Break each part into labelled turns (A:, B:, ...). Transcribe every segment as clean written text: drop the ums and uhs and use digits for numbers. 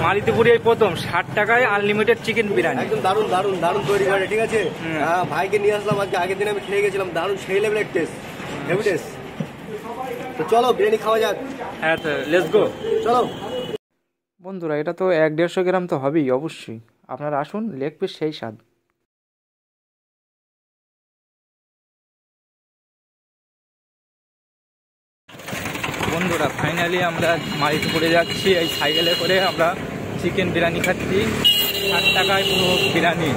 A: মালিতিপুরে এই প্রথম 60 টাকায় আনলিমিটেড চিকেন বিরিয়ানি।
B: একদম দারুণ দারুণ দারুণ তৈরি করে, ঠিক আছে। ভাইকে নিয়ে আসলাম আজকে, আগের দিন আমি খেয়ে গেছিলাম, দারুণ সেই লেভেলের টেস্ট, হেভি টেস্ট। তো চলো বিরিয়ানি খাওয়া যাক।
A: হ্যাঁ তো লেটস গো,
B: চলো।
A: বন্ধুরা এটা তো 1-150 গ্রাম তো হবেই অবশ্যই, আপনারা আসুন, লেগ পিস সেই স্বাদ। বন্ধুরা ফাইনালি আমরা মালিতিপুরে যাচ্ছি, এই সাইকেলে করে আমরা চিকেন বিরিয়ানি খাচ্ছি। 60 টাকায় পুরো বিরিয়ানি,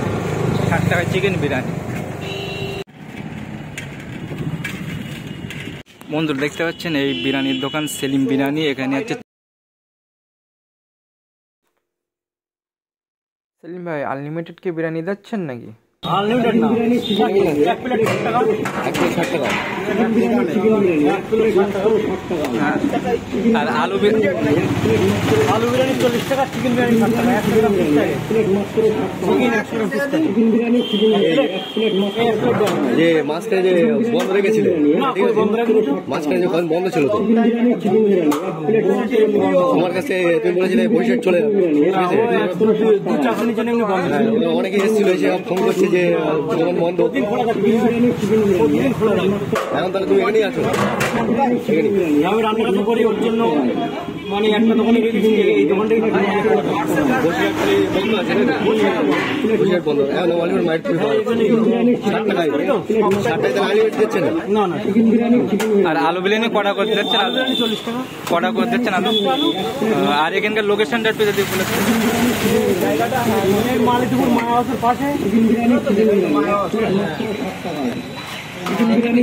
A: 60 টাকায় চিকেন বিরিয়ানি। বন্ধুরা দেখতে পাচ্ছেন এই বিরিয়ানির দোকান সেলিম বিরিয়ানি। এখানে হচ্ছে সেলিম ভাই, আনলিমিটেড কি বিরিয়ানি দিচ্ছেন নাকি?
B: আনলিমিটেড না, এক প্লেট 60 টাকা, এক প্লেট 60 টাকা,
A: আর আলু বিরিয়ানি
B: 40 টাকা, চিকেন বিরিয়ানি 60 টাকা, 100 গ্রাম পিস থাকে, চিকেন 100 গ্রাম পিস থাকে, চিকেন বিরিয়ানি যে মাছটা যে বন্ধ রেখেছিল, ঠিক আছে, মাঝখানে যখন বন্ধ ছিল তো তোমার কাছে তুমি বলেছিলে বৈশাখ চলে যাবে, ঠিক আছে, অনেকে এসেছিল এসে ফোন করছে যে দোকান বন্ধ, এখন তাহলে তুমি এখানেই আছো। আমি রান্না করি ওর জন্য, মানে একটা দোকানে গেছি, এই দোকানটাই বন্ধ আছে, বৈশাখ বন্ধ, এখন অলিভার মাইট করে 60 টাকায়, 60 টাকায় আনলিমিটেড দিচ্ছে না।
A: আর আলু বিরিয়ানি কটা করে দিচ্ছেন? আলু 40 টাকা কটা করে দিচ্ছেন আলু। আর এখানকার লোকেশনটা একটু যদি বলে।
B: জায়গাটা মালিতিপুর মায়া হাউসের পাশে, chicken biryani chicken biryani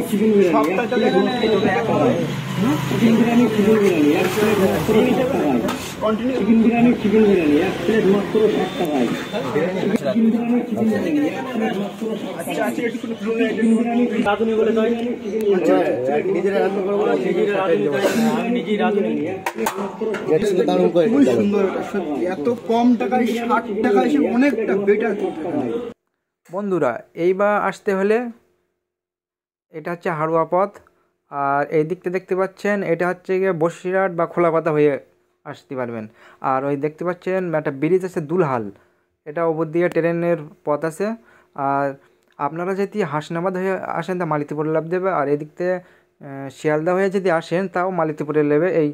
B: chicken biryani chicken biryani chicken biryani এক প্লেট মাত্র 60 টাকায়। এত কম টাকায় 60 টাকায় অনেকটা বেটার।
A: বন্ধুরা এইবার আসতে হলে এটা হচ্ছে হাড়ুয়া পথ, আর এই দিকটা দেখতে পাচ্ছেন এটা হচ্ছে গিয়ে বসিরহাট বা খোলাপাতা হয়ে আসতে পারবেন। আর ওই দেখতে পাচ্ছেন একটা ব্রিজ আছে দুলহাল, এটা ওপর দিয়ে ট্রেনের পথ আছে। আর আপনারা যদি হাসনাবাদ হয়ে আসেন তা মালিতিপুরে লাভ দেবে, আর এদিক থেকে শিয়ালদা হয়ে যদি আসেন তাও মালিতিপুরে নেবে। এই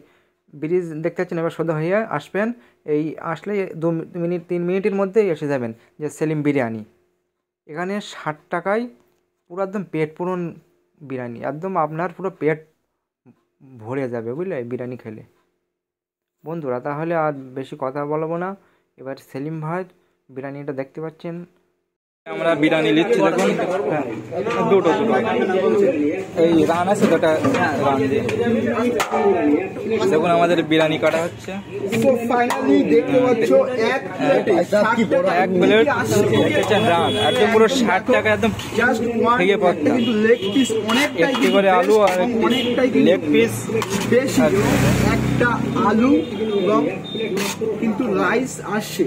A: ব্রিজ দেখতে পাচ্ছেন, এবার সোজা হয়ে আসবেন, এই আসলে 2-3 মিনিটের মধ্যেই এসে যাবেন যে সেলিম বিরিয়ানি। এখানে 60 টাকায় পুরো একদম পেট পূরণ বিরিয়ানি, একদম আপনার পুরো পেট ভরে যাবে বুঝলে বিরিয়ানি খেলে। বন্ধুরা তাহলে আর বেশি কথা বলবো না, এবার সেলিম ভাই বিরিয়ানিটা দেখতে পাচ্ছেন। আমরা বিরিয়ানি নিচ্ছি, দেখুন দুটো এই রান আছে, দুটা রান দিয়ে দেখুন আমাদের বিরিয়ানি কাটা হচ্ছে।
B: ফাইনালি দেখতে পাচ্ছ এক প্লেট
A: রান একদম পুরো 60 টাকা, একদম থেকে পাচ্ছেন।
B: কিন্তু লেগ পিস অনেকটাই
A: একটি করে আলু আর
B: অনেকটাই
A: লেগ পিস
B: বেশি, একটা আলু এবং কিন্তু রাইস আসছে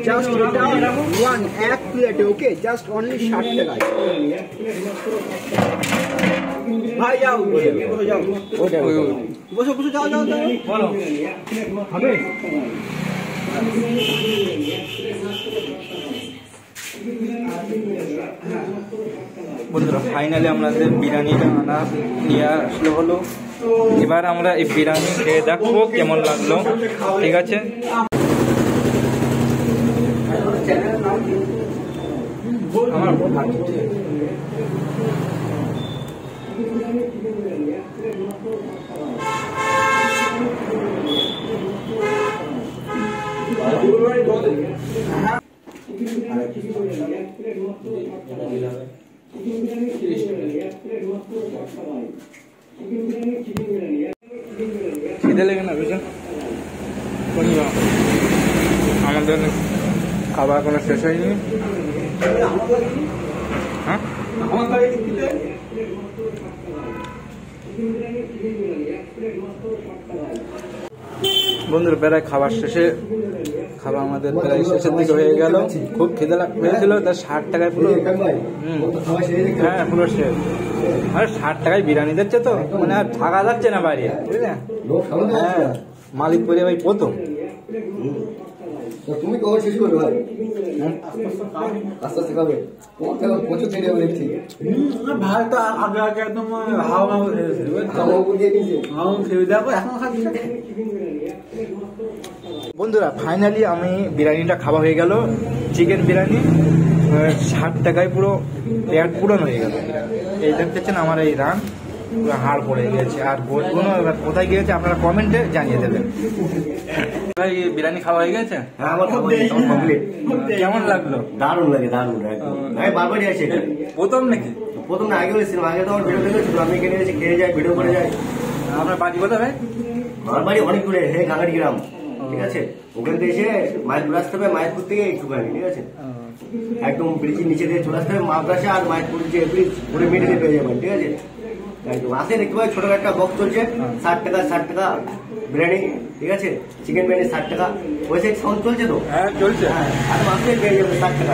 B: জাস্ট এটা এক প্লেটে, ওকে, জাস্ট অনলি 60 টাকায়। ভাই যাও যাও বসো বসো, যাও যাও যাও, বলো হবে।
A: বন্ধুরা ফাইনালি আমাদের বিরিয়ানিটা আনা নিয়ে আসলে হলো, এবার আমরা এই বিরিয়ানি খেয়ে দেখবো কেমন লাগলো, ঠিক আছে। খিদে লেগে না বুঝলেন, আমাদের খাবার কোনো শেষ হয়নি। হ্যাঁ বন্ধুরা প্রায় খাবার শেষে, খাবার আমাদের প্রায় শেষের দিকে হয়ে গেল। খুব খিদে হয়েছিল, তার 60 টাকায় পুরো, হ্যাঁ পুরো শেষ। আর 60 টাকায় বিরিয়ানি দিচ্ছে তো মানে আর থাকা যাচ্ছে না বাইরে, বুঝলেন। হ্যাঁ মালিকপুরে ভাই প্রথম।
C: তুমি কখন শেষ করবে ভাই? আস্তে আস্তে খাবে। তোমার তো এখন প্রচুর খেয়ে যাবে দেখছি।
B: ভাই তো আগে আগে একদম হাওয়া
C: খাওয়া দিয়ে দিয়েছে।
B: খেয়ে দেখো এখন খাচ্ছি।
A: বন্ধুরা ফাইনালি আমি বিরিয়ানিটা খাওয়া হয়ে গেল, চিকেন বিরিয়ানি 60 টাকায় পুরো পেট পূরণ হয়ে গেল। এই দেখতেছেন আমার এই রান পুরো হাড় পড়ে গিয়েছে। আর বোধগুলো এবার কোথায় গিয়েছে আপনারা কমেন্টে জানিয়ে দেবেন। ভাই বিরিয়ানি খাওয়া হয়ে গেছে?
C: হ্যাঁ আমার খাওয়া কমপ্লিট।
A: কেমন লাগলো?
C: দারুণ লাগে, দারুণ একদম। আমি বারবারই আসি এখানে।
A: প্রথম নাকি?
C: প্রথম না, আগেও এসেছিলাম। আগে তো আমার ভিডিও দেখেছিল, আমি এখানে এসে খেয়ে যাই, ভিডিও করে যাই।
A: আপনার বাড়ি কোথায় ভাই?
C: আমার বাড়ি অনেক দূরে, ঘাগাড়ি গ্রাম, ঠিক আছে। ওখান থেকে এসে মায়াপুর আসতে হবে, মায়াপুর থেকে একটুখানি, ঠিক আছে। একদম ব্রিজের নিচে দিয়ে চলে আসতে হবে মাদ্রাসা, আর মায়াপুর যে ব্রিজ ওটা মিডিলে পেয়ে যাবেন, ঠিক আছে। একদম আসে দেখতে পাই ছোট একটা বক্স চলছে, 60 টাকা 60 টাকা বিরিয়ানি, ঠিক আছে। চিকেন বিরিয়ানি 60 টাকা, ওই সাইড সাউন্ড চলছে তো?
A: হ্যাঁ চলছে।
C: হ্যাঁ, আর মাসে পেয়ে যাবে 60 টাকা।